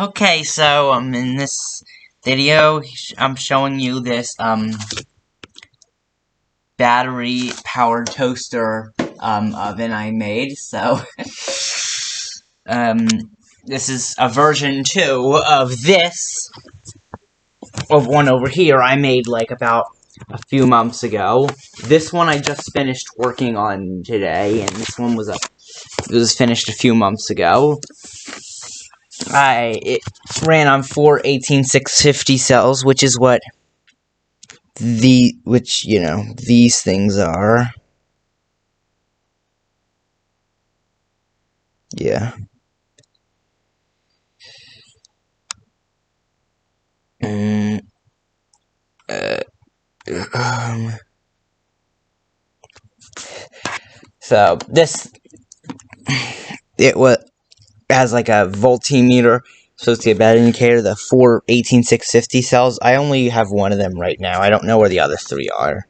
Okay, so in this video, I'm showing you this battery powered toaster oven I made. So this is a version 2 of this one over here I made like about a few months ago. This one I just finished working on today, and this one was finished a few months ago. It ran on 4 18650 cells, which is what these things are. Yeah. Mm, uh, um, so this has like a voltmeter, supposed to be a bad indicator. The 4 18650 cells. I only have one of them right now. I don't know where the other 3 are.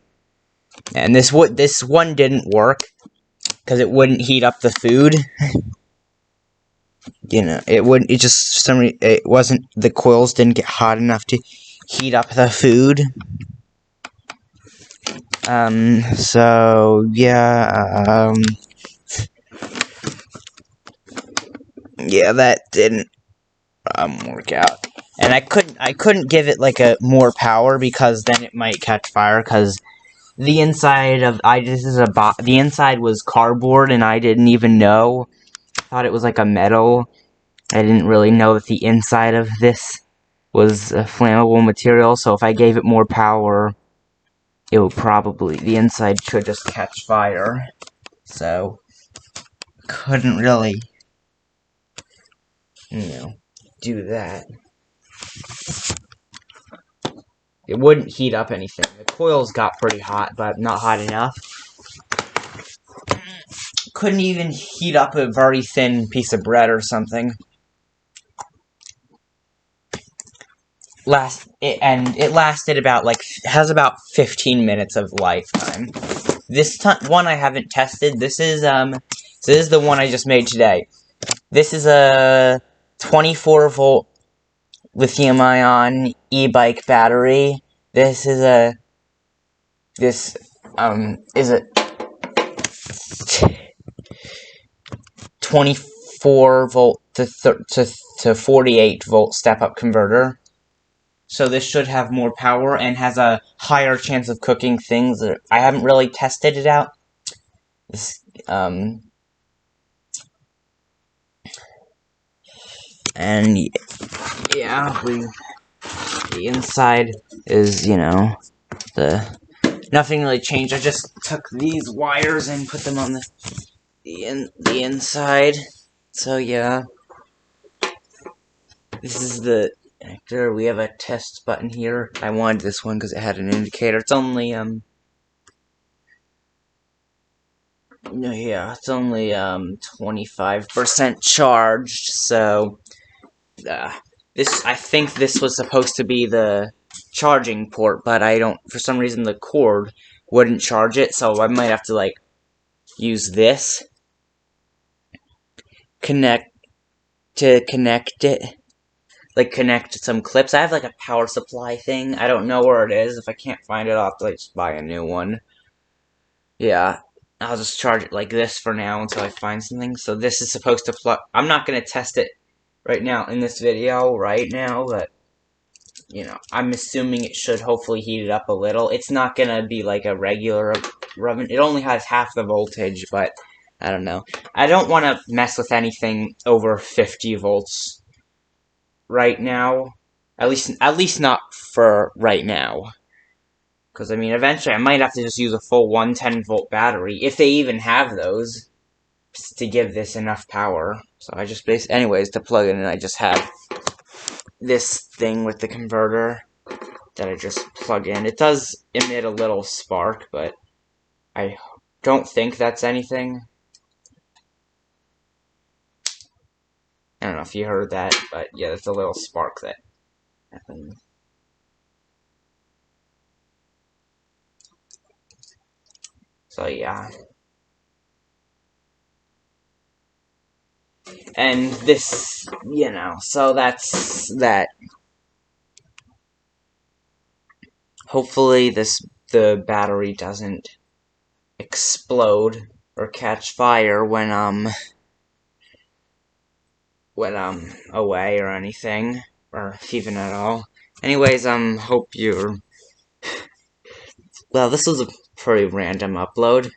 And this one didn't work because it wouldn't heat up the food. It wouldn't. It just for some reason it wasn't. The coils didn't get hot enough to heat up the food. So yeah. Yeah, that didn't work out. And I couldn't give it like a more power because then it might catch fire. Because the inside of the inside was cardboard, and I didn't even know. I thought it was like a metal. I didn't really know that the inside of this was a flammable material. So if I gave it more power, it would the inside should just catch fire. So couldn't really, do that. It wouldn't heat up anything. The coils got pretty hot, but not hot enough. Couldn't even heat up a very thin piece of bread or something. It lasted has about 15 minutes of lifetime. This one I haven't tested. This is the one I just made today. This is a 24-volt lithium-ion e-bike battery. This is a 24-volt to 48-volt step-up converter. So this should have more power and has a higher chance of cooking things. I haven't really tested it out. And yeah, the inside is, nothing really changed. I just took these wires and put them on the inside. So yeah, this is the connector. We have a test button here. I wanted this one because it had an indicator. It's only it's only 25% charged. So I think this was supposed to be the charging port, but for some reason the cord wouldn't charge it, so I might have to use this connect it, connect some clips. I have a power supply thing. I don't know where it is. If I can't find it, I'll have to just buy a new one. Yeah, I'll just charge it like this for now until I find something. So this is supposed to plug. I'm not gonna test it right now in this video but I'm assuming it should hopefully heat it up a little. It's not gonna be like a regular oven. It only has half the voltage, but I don't know. I don't want to mess with anything over 50 volts right now. At least not for right now. Because, eventually I might have to just use a full 110-volt battery, if they even have those, to give this enough power. So I just anyways, to plug it in, I just have this thing with the converter that I just plug in. It does emit a little spark, but I don't think that's anything. I don't know if you heard that, but yeah, that's a little spark that happened. So yeah. And this, you know, so that's that. Hopefully the battery doesn't explode or catch fire when I'm away or anything, or if even at all. Anyways, hope you're... Well, this was a pretty random upload.